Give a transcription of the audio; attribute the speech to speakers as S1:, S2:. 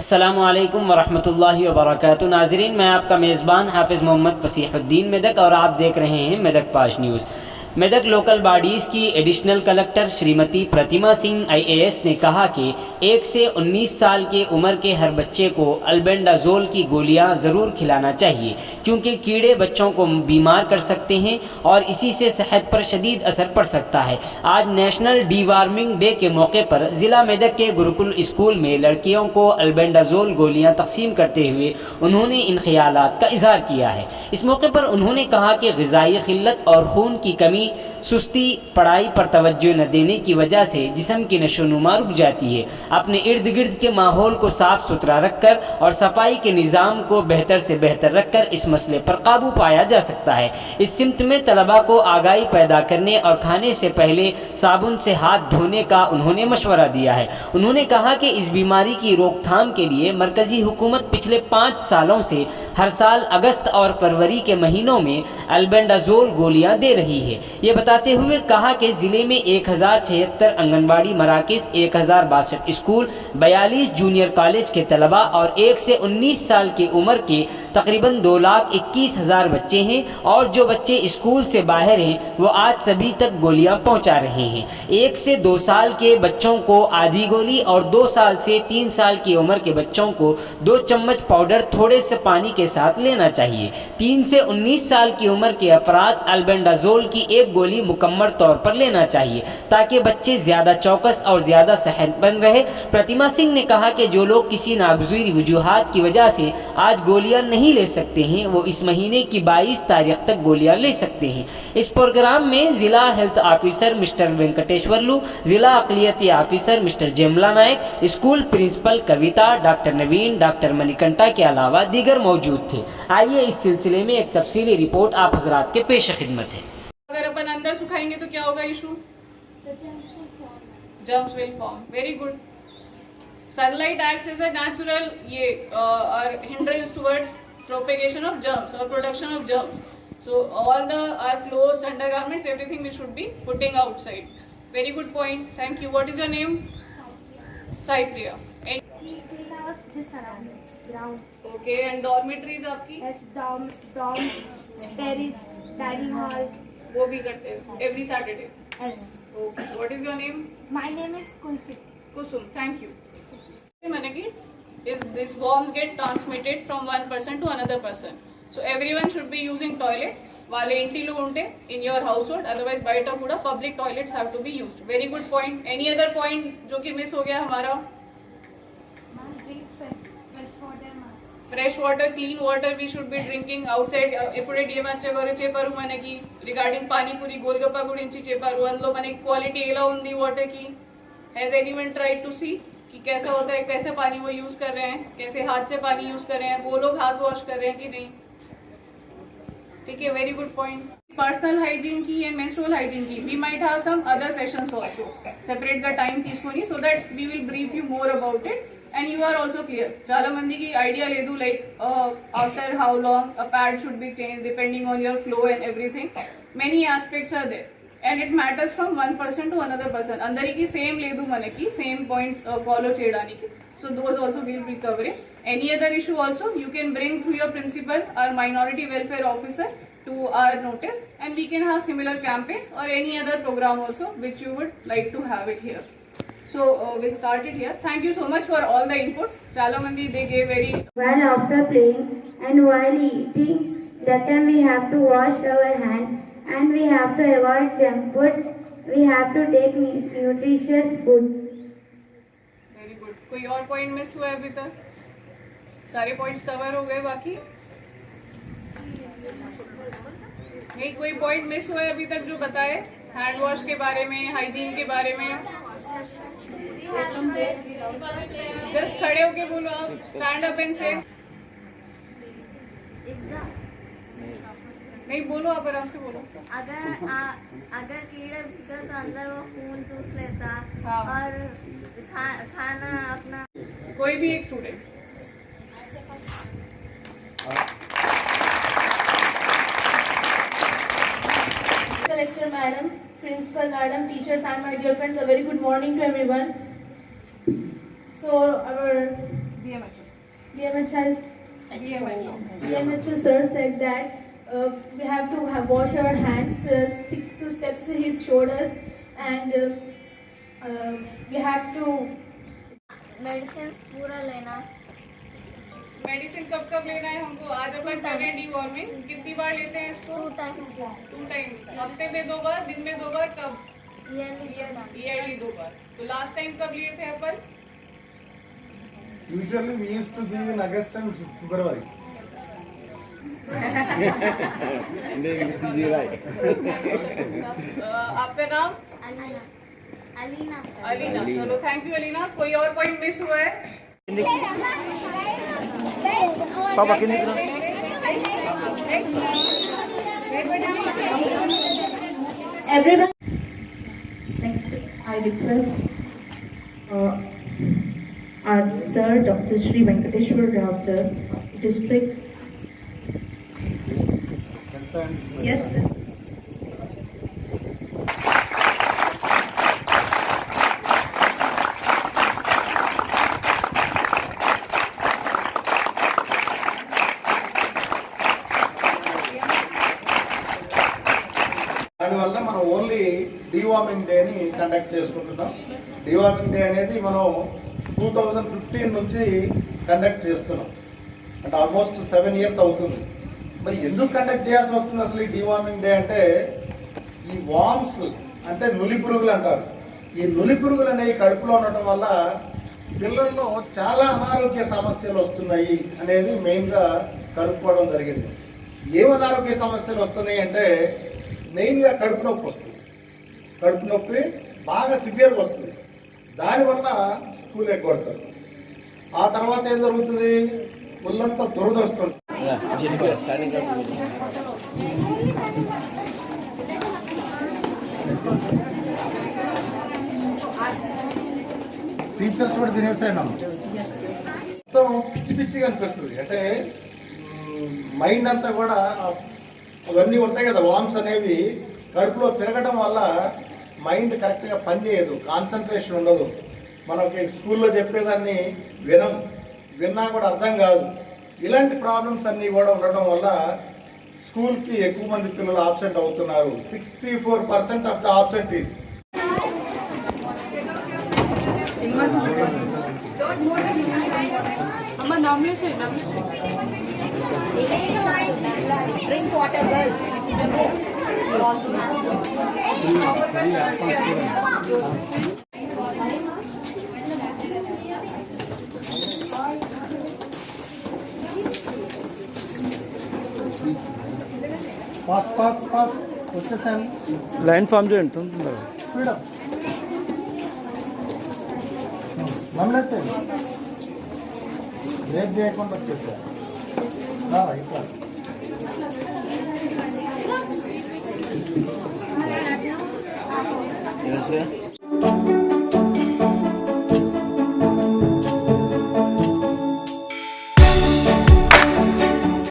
S1: السلام علیکم ورحمۃ اللہ وبرکاتہ۔ ناظرین، میں آپ کا میزبان حافظ محمد فصیح الدین میدک اور آپ دیکھ رہے ہیں میدک پاش نیوز۔ میدک لوکل باڈیز کی additional collector Shrimati Pratima Singh IAS نے کہا کہ 1 سے 19 سال کی عمر کے ہر بچے کو البینڈازول کی گولیاں ضرور کھلانا چاہیے، کیونکہ کیڑے بچوں کو بیمار کر سکتے ہیں اور اسی سے صحت پر شدید اثر پڑ سکتا ہے۔ آج نیشنل ڈی وارمنگ ڈے کے موقع پر ضلع میدک کے گروکل اسکول میں لڑکیوں کو البینڈازول گولیاں تقسیم کرتے ہوئے انہوں نے ان خیالات کا اظہار کیا ہے۔ اس موقع پر انہوں نے کہا کہ غذائی قلت اور خون کی کمی، سستی، پڑھائی پر توجہ نہ دینے کی وجہ سے جسم کی نشو و نما رک جاتی ہے۔ اپنے ارد گرد کے ماحول کو صاف ستھرا رکھ کر اور صفائی کے نظام کو بہتر سے بہتر رکھ کر اس مسئلے پر قابو پایا جا سکتا ہے۔ اس سمت میں طلباء کو آگاہی پیدا کرنے اور کھانے سے پہلے صابن سے ہاتھ دھونے کا انہوں نے مشورہ دیا ہے۔ انہوں نے کہا کہ اس بیماری کی روک تھام کے لیے مرکزی حکومت پچھلے 5 سالوں سے ہر سال اگست اور فروری کے مہینوں میں البینڈازول گولیاں دے رہی ہے۔ یہ بتاتے ہوئے کہا کہ ضلع میں 1076 آنگن واڑی مراکز، 1062 اسکول، 42 جونیئر کالج کے طلباء اور 1 سے 19 سال کی عمر کے تقریباً 2,21,000 بچے ہیں، اور جو بچے اسکول سے باہر ہیں وہ آج سبھی تک گولیاں پہنچا رہے ہیں۔ 1 سے 2 سال کے بچوں کو آدھی گولی اور 2 سال سے 3 سال کی عمر کے بچوں کو 2 چمچ پاؤڈر تھوڑے سے پانی کے ساتھ لینا چاہیے۔ 3 سے 19 سال کی عمر کے افراد البینڈازول کی 1 گولی مکمل طور پر لینا چاہیے تاکہ بچے زیادہ چوکس اور زیادہ صحت مند رہے۔ پرتیما سنگھ نے کہا کہ جو لوگ کسی ناگزیر وجوہات کی وجہ سے آج گولیاں نہیں لے سکتے ہیں وہ اس مہینے کی 22 تاریخ تک گولیاں لے سکتے ہیں۔ اس پروگرام میں ضلع ہیلتھ آفیسر مسٹر وینکٹیشورلو، ضلع اقلیتی officer Mr Jamla Naik, school principal Kavitha, doctor Naveen, doctor Manikanta کے علاوہ دیگر موجود تھے۔ آئیے اس سلسلے میں ایک تفصیلی رپورٹ آپ حضرات کے پیش خدمت ہے۔
S2: اگر اپن اندر سکھائیں گے تو کیا ہوگا issue? Germs will form. Very good. Sunlight acts as a natural hindrance towards propagation of germs or production of germs. So all our clothes, undergarments, everything we should be putting outside. Very good point. Thank you. What is your name? Saipriya.
S3: This surrounding ground.
S2: Okay. And dormitories आपकी?
S3: Yes, dorm, terrace, dining hall.
S2: वो भी करते हैं every Saturday.
S3: Yes.
S2: Okay. What is your name?
S3: My name is Kulsum.
S2: Kusum. Thank you. If these worms get transmitted from one person to another person, so everyone should be using toilet. वाले इंटी लोग उनटे in your household, otherwise बाइटा पूरा public toilets have to be used. Very good point. Any other point जो कि miss हो गया हमारा? Fresh water, clean water we should be drinking outside. ఎప్పుడే డిఎంహెచ్ఓ చెప్పారు మనకి రిగార్డింగ్ పానీపూరి గోల్గప్ప గురించి చెప్పారు। అందులో మనకి క్వాలిటీ ఎలా ఉంది వాటర్ की? Has anyone tried to see कि कैसा होता है, कैसे पानी वो यूज कर रहे हैं, कैसे हाथ से पानी यूज कर रहे हैं, वो लोग हाथ वॉश कर रहे हैं कि नहीं? ठीक है, very good point. Personal hygiene की एंड मेंस्ट्रुअल हाइजीन की we might have some other sessions also. Separate the time తీసుకొని so that we will brief you more about it and you are also clear. చాలా మందికి idea లేదు like after how long a pad should be changed depending on your flow and everything. Many aspects are there and it matters from one person to another person. అందరికి same లేదు మనకి same points follow చేయడానికి. So those also we will be covering. Any other issue also you can bring through your principal or minority welfare officer to our notice and we can have similar campaigns or any other program also which you would like to have it here. So we'll start it here. Thank you so much for all the inputs. Chala mandi they gave very.
S4: While after playing and while eating, that time we have to wash our hands and we have to avoid junk food. We have to take nutritious food.
S2: Very good. कोई और point miss हुआ है अभी तक? सारे points cover हो गए बाकी? नहीं कोई point miss हुआ है अभी तक जो बताए? हैंड वॉश के बारे में, हाइजीन के बारे में? जस्ट खड़े होके बोलो आप, स्टैंड अप एंड से। नहीं बोलो आप आराम से बोलो।
S5: अगर कीड़ा घुसता तो अंदर वो खून चूस लेता।
S2: हाँ।
S5: और खाना अपना
S2: कोई भी एक student.
S6: Lecture madam, principal madam, teachers and my dear friends, a very good morning to everyone. So our DMHO sir said that we have to wash our hands. 6 steps he showed us, and we have to.
S5: Medicine पूरा लेना.
S2: Medicine कब कब लेना है हमको? आज अपन कर रहे हैं डीवॉर्मिंग. कितनी बार लेते हैं इसको?
S5: 2 times.
S2: 2 टाइम्स. हफ्ते में 2 बार, दिन में 2 बार. कब?
S5: Yearly
S2: 2 बार. तो लास्ट टाइम कब लिए थे अपन?
S7: Usually we used to give in August and February.
S2: आपका नाम?
S5: अलीना.
S2: अलीना. चलो थैंक यू अलीना. कोई और पॉइंट मिस हुआ है?
S6: Everyone. Next, I request our sir, Dr. Sri Venkateshwar Rao sir, district. Yes, sir.
S7: దానివల్ల మనం ఓన్లీ డీవార్మింగ్ డేని కండక్ట్ చేసుకుంటున్నాం. డీవార్మింగ్ డే అనేది మనం 2015 నుంచి కండక్ట్ చేస్తున్నాం. అంటే ఆల్మోస్ట్ 7 years అవుతుంది. మరి ఎందుకు కండక్ట్ చేయాల్సి వస్తుంది అసలు ఈ డీవార్మింగ్ డే అంటే, ఈ వామ్స్ అంటే నులి పురుగులు అంటారు. ఈ నులి పురుగులు అనేవి కడుపులో ఉండటం వల్ల పిల్లల్లో చాలా అనారోగ్య సమస్యలు వస్తున్నాయి అనేది మెయిన్గా కనుక్కోవడం జరిగింది. ఏం అనారోగ్య సమస్యలు వస్తున్నాయి అంటే, మెయిన్గా కడుపు నొప్పి వస్తుంది. కడుపు నొప్పి బాగా సివియర్గా వస్తుంది. దానివల్ల స్కూల్ ఎగ్గొడతారు. ఆ తర్వాత ఏం జరుగుతుంది? ఒళ్ళంతా దురద వస్తుంది. టీచర్స్ కూడా తినేసాను. మొత్తం పిచ్చి పిచ్చిగా అనిపిస్తుంది. అంటే మైండ్ అంతా కూడా అవన్నీ ఉంటాయి కదా, వామ్స్ అనేవి కడుపులో తిరగడం వల్ల మైండ్ కరెక్ట్గా పనిచేయదు, కాన్సన్ట్రేషన్ ఉండదు. మనకి స్కూల్లో చెప్పేదాన్ని విన్నా కూడా అర్థం కాదు. ఇలాంటి ప్రాబ్లమ్స్ అన్నీ కూడా ఉండడం వల్ల స్కూల్కి ఎక్కువ మంది పిల్లలు ఆబ్సెంట్ అవుతున్నారు. 64% ఆఫ్ ద ఆబ్సెంటీస్. పాస్ వచ్చేసాను.
S8: లైన్ ఫామ్ చేయండి.
S7: స్పీడప్ నమ్మేసేయండి. బ్రేక్ చేయకుండా వచ్చేసారు.
S8: ఇక్కడ